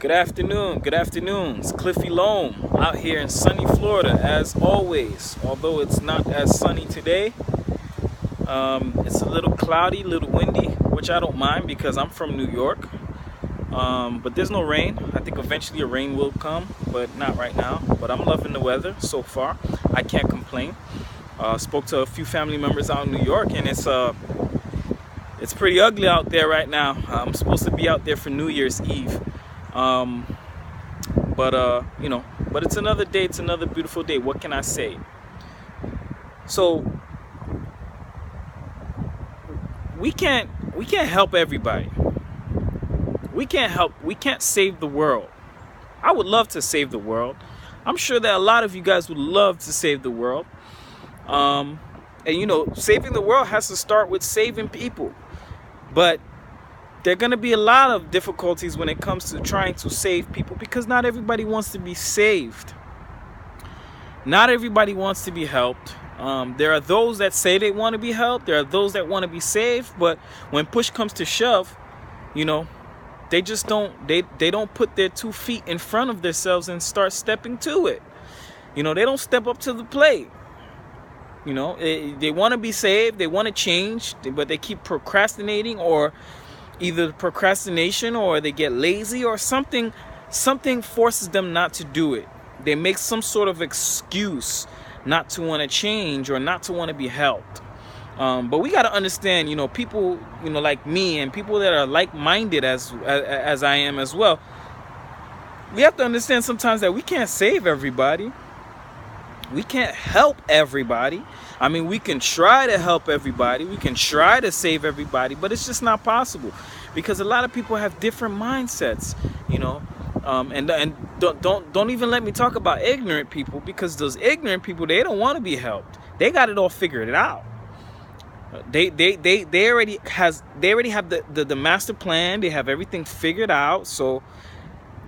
Good afternoon, good afternoon. It's Cliffy Loam out here in sunny Florida as always. Although it's not as sunny today, it's a little cloudy, a little windy, which I don't mind because I'm from New York. But there's no rain. I think eventually a rain will come, but not right now. But I'm loving the weather so far. I can't complain. Spoke to a few family members out in New York, and it's pretty ugly out there right now. I'm supposed to be out there for New Year's Eve. But it's another day. It's another beautiful day. What can I say? So we can't help everybody. We can't save the world. I would love to save the world. I'm sure that a lot of you guys would love to save the world. And saving the world has to start with saving people. But there are going to be a lot of difficulties when it comes to trying to save people because not everybody wants to be saved. Not everybody wants to be helped. There are those that say they want to be helped. There are those that want to be saved. But when push comes to shove, they just they don't put their 2 feet in front of themselves and start stepping to it. They don't step up to the plate. They want to be saved. They want to change, but they keep procrastinating, or either procrastination or they get lazy or something forces them not to do it. They make some sort of excuse not to want to change or not to want to be helped. But we got to understand, people, like me and people that are like-minded as I am as well. We have to understand sometimes that we can't save everybody. We can't help everybody. I mean, we can try to help everybody. We can try to save everybody, but it's just not possible because a lot of people have different mindsets, and don't even let me talk about ignorant people, because those ignorant people, they don't want to be helped. They got it all figured out. They already have the master plan. They have everything figured out, so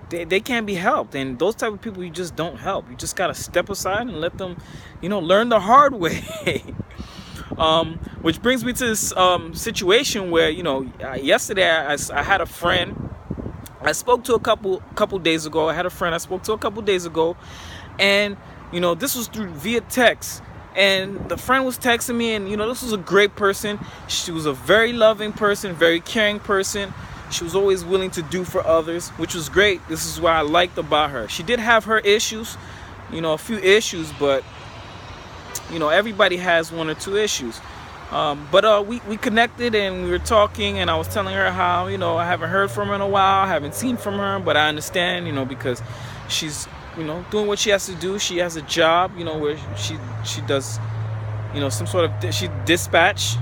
they can't be helped. And those type of people you just don't help. You just gotta step aside and let them, learn the hard way. Which brings me to this situation where, yesterday I had a friend I spoke to a couple days ago. I had a friend I spoke to a couple days ago, and this was via text. And the friend was texting me, and this was a great person. She was a very loving person, very caring person. She was always willing to do for others, which was great. This is what I liked about her. She did have her issues, a few issues, but everybody has 1 or 2 issues. But we connected and we were talking, and I was telling her how I haven't heard from her in a while, I haven't seen from her, but I understand, because she's doing what she has to do. She has a job, where she does, some sort of dispatch.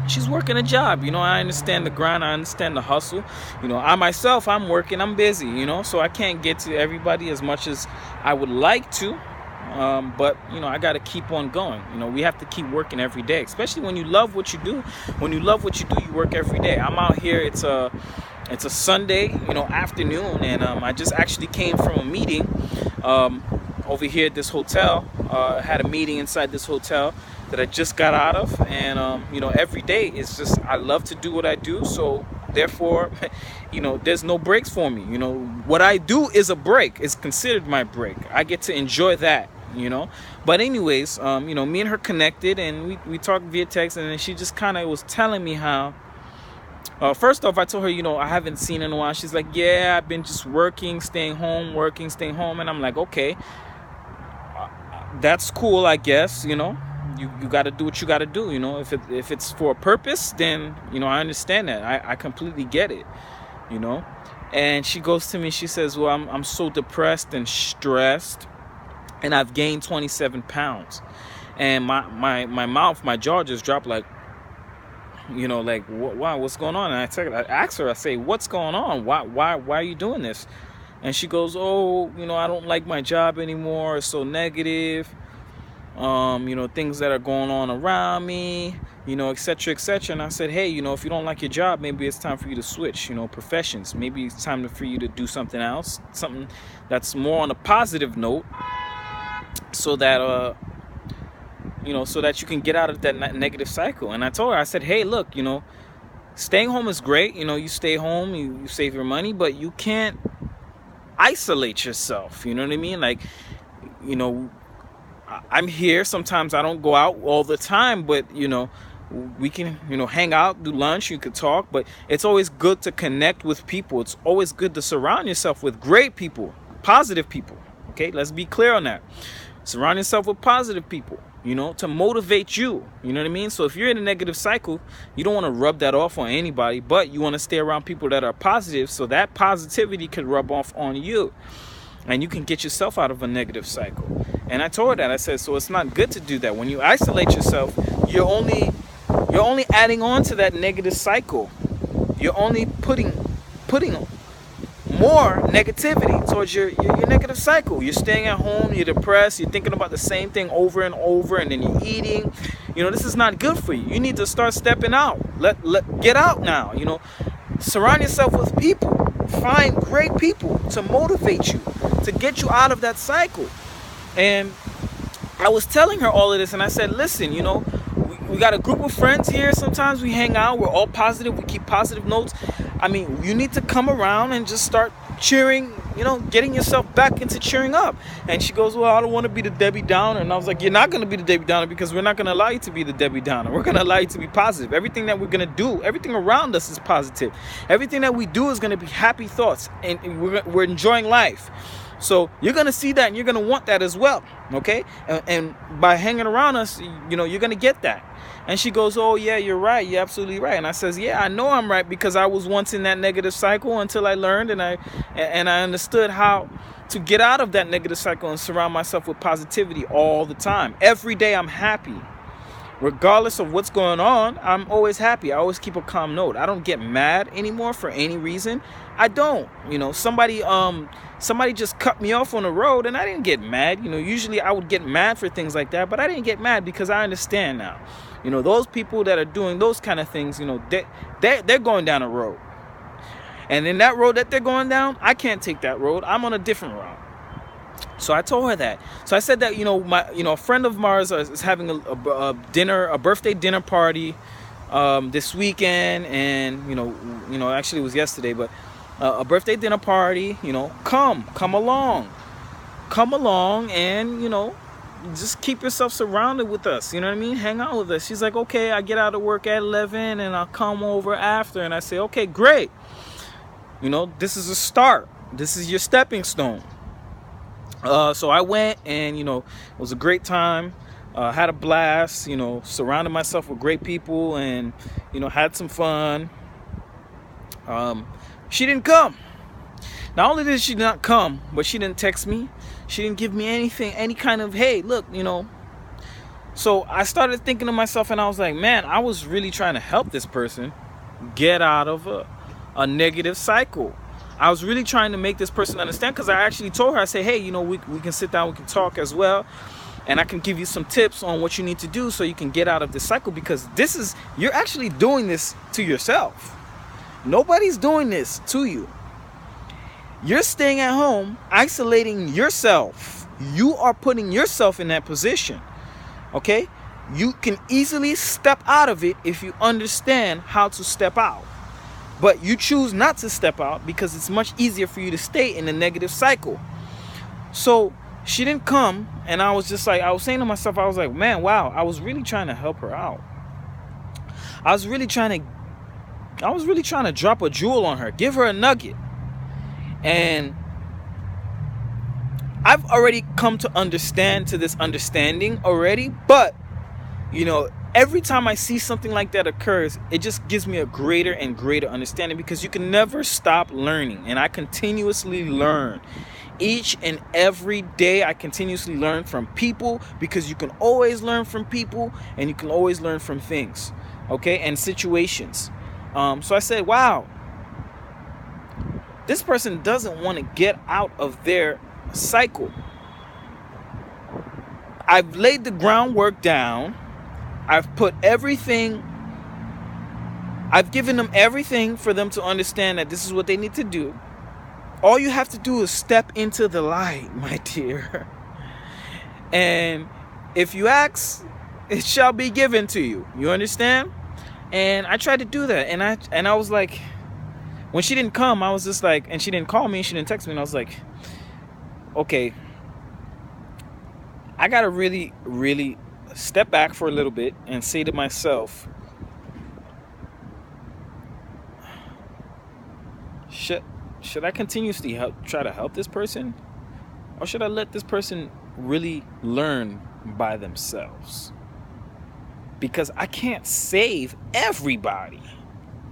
She's working a job. I understand the grind. I understand the hustle. I myself, I'm working. I'm busy. So I can't get to everybody as much as I would like to. But I got to keep on going. We have to keep working every day, especially when you love what you do. When you love what you do, you work every day. I'm out here. It's a Sunday, afternoon, and I just actually came from a meeting over here at this hotel. I had a meeting inside this hotel that I just got out of, and every day it's just, I love to do what I do, so therefore there's no breaks for me. What I do is a break. It's considered my break. I get to enjoy that. But anyways, me and her connected, and we talked via text, and then she just kind of was telling me how, first off, I told her, I haven't seen her in a while. She's like, yeah, I've been just working, staying home, and I'm like, okay, that's cool, I guess. You got to do what you got to do. If it's for a purpose, then I understand that. I completely get it. And she goes to me, she says, well, I'm so depressed and stressed, and I've gained 27 pounds, and my jaw just dropped, like, wow, what's going on? And I asked her, I say, what's going on? Why are you doing this? And she goes, oh, I don't like my job anymore. It's so negative. Things that are going on around me, etc., etc. And I said, hey, if you don't like your job, maybe it's time for you to switch, professions. Maybe it's time for you to do something else, something that's more on a positive note, so that so that you can get out of that negative cycle. And I told her, I said, hey, look, staying home is great. You stay home, you save your money, but you can't isolate yourself. You know what I mean? Like, you know, I'm here. Sometimes I don't go out all the time, but we can, hang out, do lunch, you could talk, but it's always good to connect with people. It's always good to surround yourself with great people, positive people. Okay, let's be clear on that. Surround yourself with positive people, to motivate you. You know what I mean? So if you're in a negative cycle, you don't want to rub that off on anybody, but you want to stay around people that are positive, so that positivity could rub off on you and you can get yourself out of a negative cycle. And I told her that. I said, so it's not good to do that. When you isolate yourself, you're only adding on to that negative cycle. You're only putting more negativity towards your negative cycle. You're staying at home, you're depressed, you're thinking about the same thing over and over, and then you're eating. This is not good for you. You need to start stepping out. Get out now. Surround yourself with people. Find great people to motivate you, to get you out of that cycle. And I was telling her all of this, and I said, listen, we got a group of friends here. Sometimes we hang out. We're all positive. We keep positive notes. I mean, you need to come around and just start cheering, getting yourself back into cheering up. And she goes, well, I don't want to be the Debbie Downer. And I was like, you're not going to be the Debbie Downer, because we're not going to allow you to be the Debbie Downer. We're going to allow you to be positive. Everything that we're going to do, everything around us is positive. Everything that we do is going to be happy thoughts, and we're enjoying life. So you're going to see that, and you're going to want that as well, okay? And by hanging around us, you're going to get that. And she goes, oh, yeah, you're right. You're absolutely right. And I says, yeah, I know I'm right, because I was once in that negative cycle until I learned and I understood how to get out of that negative cycle and surround myself with positivity all the time. Every day I'm happy. Regardless of what's going on, I'm always happy. I always keep a calm note. I don't get mad anymore for any reason. I don't. Somebody just cut me off on the road and I didn't get mad. Usually I would get mad for things like that, but I didn't get mad because I understand now. Those people that are doing those kind of things, they're going down a road. And in that road that they're going down, I can't take that road. I'm on a different route. So I told her that. So I said that, a friend of mine is having a birthday dinner party this weekend, and actually it was yesterday, but a birthday dinner party. Come along, and just keep yourself surrounded with us. You know what I mean? Hang out with us. She's like, okay, I get out of work at 11 and I'll come over after. And I say, okay, great. This is a start. This is your stepping stone. So I went, and it was a great time. Had a blast. Surrounded myself with great people, and had some fun. She didn't come. Not only did she not come, but she didn't text me. She didn't give me anything, any kind of, hey, look, So I started thinking to myself, and I was like, man, I was really trying to help this person get out of a negative cycle. I was really trying to make this person understand, because I actually told her, I said, hey, we can sit down, we can talk as well, and I can give you some tips on what you need to do so you can get out of this cycle, because you're actually doing this to yourself. Nobody's doing this to you. You're staying at home, isolating yourself. You are putting yourself in that position, okay? You can easily step out of it if you understand how to step out. But you choose not to step out because it's much easier for you to stay in the negative cycle. So she didn't come, and I was just like, I was saying to myself, I was like, man, wow, I was really trying to help her out. I was really trying to drop a jewel on her, give her a nugget. And I've already come to this understanding already, but every time I see something like that occurs, it just gives me a greater and greater understanding, because you can never stop learning. And I continuously learn. Each and every day I continuously learn from people, because you can always learn from people, and you can always learn from things, okay, and situations. So I said, wow, this person doesn't want to get out of their cycle. I've laid the groundwork down. I've given them everything for them to understand that this is what they need to do. All you have to do is step into the light, my dear. And if you ask, it shall be given to you. You understand? And I tried to do that. And I was like, when she didn't come, I was just like, and she didn't call me, she didn't text me, and I was like, okay, I gotta really, really step back for a little bit and say to myself, should I continuously try to help this person, or should I let this person really learn by themselves? Because I can't save everybody.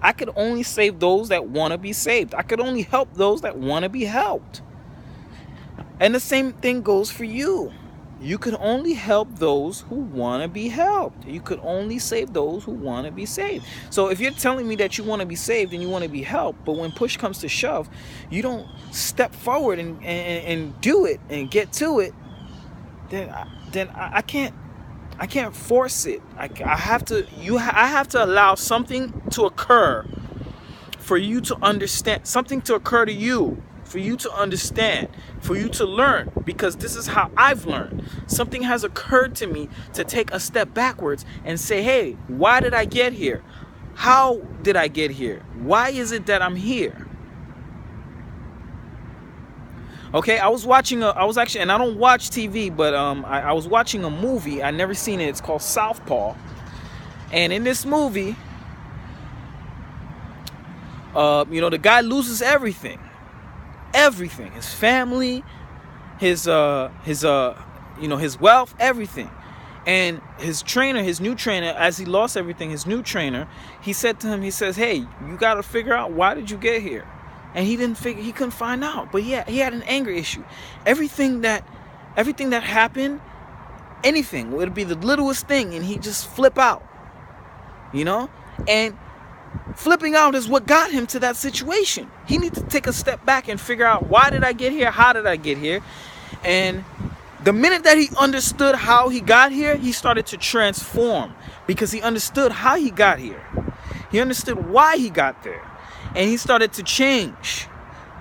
I could only save those that want to be saved. I could only help those that want to be helped. And the same thing goes for you. You can only help those who want to be helped. You could only save those who want to be saved. So if you're telling me that you want to be saved and you want to be helped, but when push comes to shove, you don't step forward and do it and get to it, then I can't force it. I have to allow something to occur for you to understand, something to occur to you, for you to understand, for you to learn, because this is how I've learned. Something has occurred to me to take a step backwards and say, hey, why did I get here? How did I get here? Why is it that I'm here? Okay, I was actually, and I don't watch TV, but I was watching a movie. I never seen it. It's called Southpaw. And in this movie, the guy loses everything. Everything. His family, his wealth, everything. And his new trainer, as he lost everything, his new trainer, he said to him, he says, hey, you got to figure out, why did you get here? And he couldn't find out. But yeah, he had an anger issue. Everything that happened, anything, would be the littlest thing, and he'd just flip out. And flipping out is what got him to that situation. He needs to take a step back and figure out, why did I get here? How did I get here? And the minute that he understood how he got here, he started to transform, because he understood how he got here. He understood why he got there. And he started to change.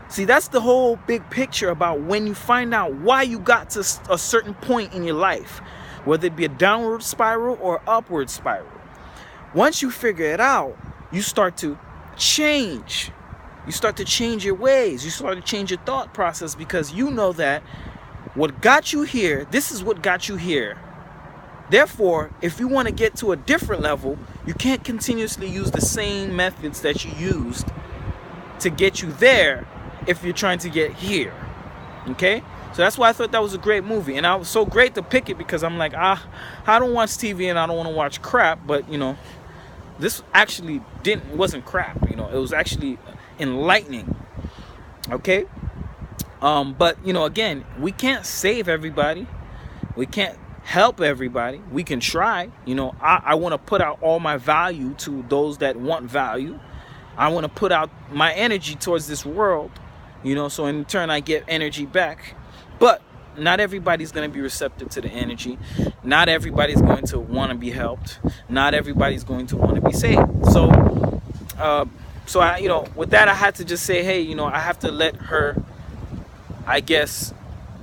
See, that's the whole big picture about when you find out why you got to a certain point in your life, whether it be a downward spiral or upward spiral. Once you figure it out, you start to change. You start to change your ways. You start to change your thought process, because you know that what got you here, this is what got you here. Therefore, if you want to get to a different level, you can't continuously use the same methods that you used to get you there if you're trying to get here. Okay? So that's why I thought that was a great movie. And I was so great to pick it, because I'm like, I don't watch TV and I don't want to watch crap, but this actually wasn't crap. It was actually enlightening. Okay? But again, we can't save everybody. We can't help everybody. We can try. I want to put out all my value to those that want value. I want to put out my energy towards this world, so in turn I get energy back. But not everybody's going to be receptive to the energy. Not everybody's going to want to be helped. Not everybody's going to want to be saved. So I, with that, I had to just say, hey, I have to let her, I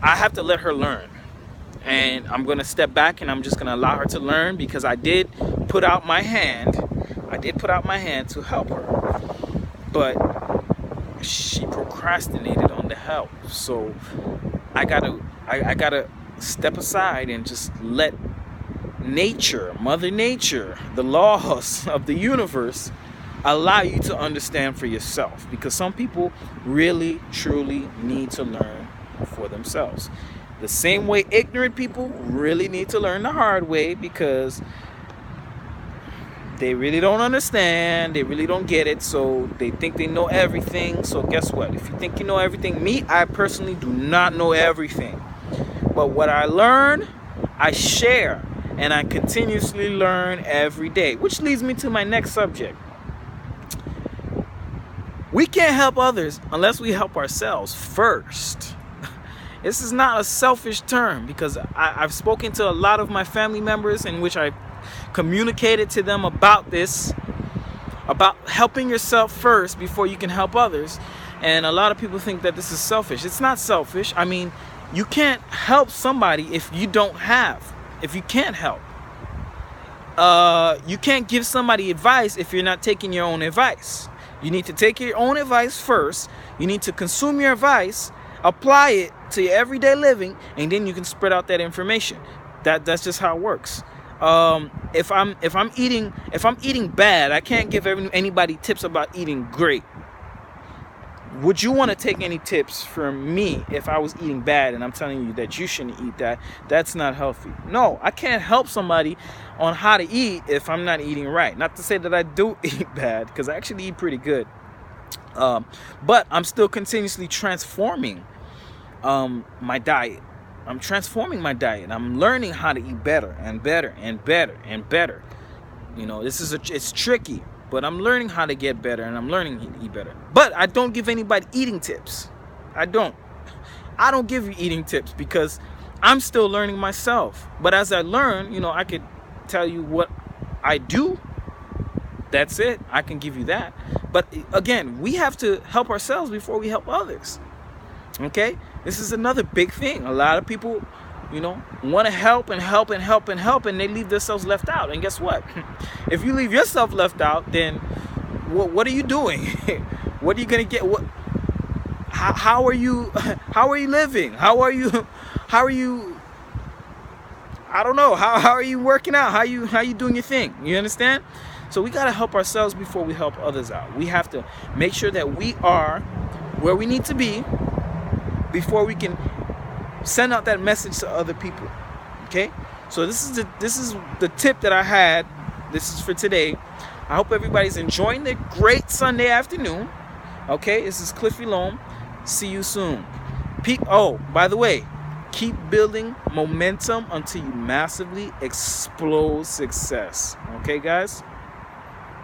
have to let her learn. And I'm going to step back, and I'm just going to allow her to learn, because I did put out my hand. To help her. But she procrastinated on the help. So I gotta step aside and just let nature, Mother Nature, the laws of the universe allow you to understand for yourself. Because some people really, truly need to learn for themselves. The same way ignorant people really need to learn the hard way, because they really don't understand, they really don't get it, so they think they know everything. So guess what? If you think you know everything, I personally do not know everything. But what I learn, I share, and I continuously learn every day. Which leads me to my next subject. We can't help others unless we help ourselves first. This is not a selfish term, because I've spoken to a lot of my family members in which I communicated to them about this, about helping yourself first before you can help others. And a lot of people think that this is selfish. It's not selfish. I mean, you can't help somebody if you can't help. You can't give somebody advice if you're not taking your own advice. You need to take your own advice first. You need to consume your advice, apply it to your everyday living, and then you can spread out that information. That's just how it works. If I'm eating bad, I can't give anybody tips about eating great. Would you want to take any tips from me if I was eating bad and I'm telling you that you shouldn't eat that? That's not healthy. No, I can't help somebody on how to eat if I'm not eating right. Not to say that I do eat bad, because I actually eat pretty good. But I'm still continuously transforming my diet. I'm transforming my diet. I'm learning how to eat better and better and better and better. You know, it's tricky, but I'm learning how to get better, and I'm learning to eat better. But I don't give anybody eating tips. I don't give you eating tips because I'm still learning myself. But as I learn, you know, I could tell you what I do. That's it. I can give you that. But again, we have to help ourselves before we help others. Okay? This is another big thing. A lot of people, you know, want to help and help and help and help, and they leave themselves left out. And guess what? If you leave yourself left out, then what are you doing? What are you gonna get? How are you living? How are you I don't know. How are you working out? How you doing your thing? You understand? So we gotta help ourselves before we help others out. We have to make sure that we are where we need to be before we can send out that message to other people. Okay? So this is the tip that I had. This is for today. I hope everybody's enjoying their great Sunday afternoon. Okay? This is Cliffy Loam. See you soon. Oh, by the way, keep building momentum until you massively explode success. Okay, guys?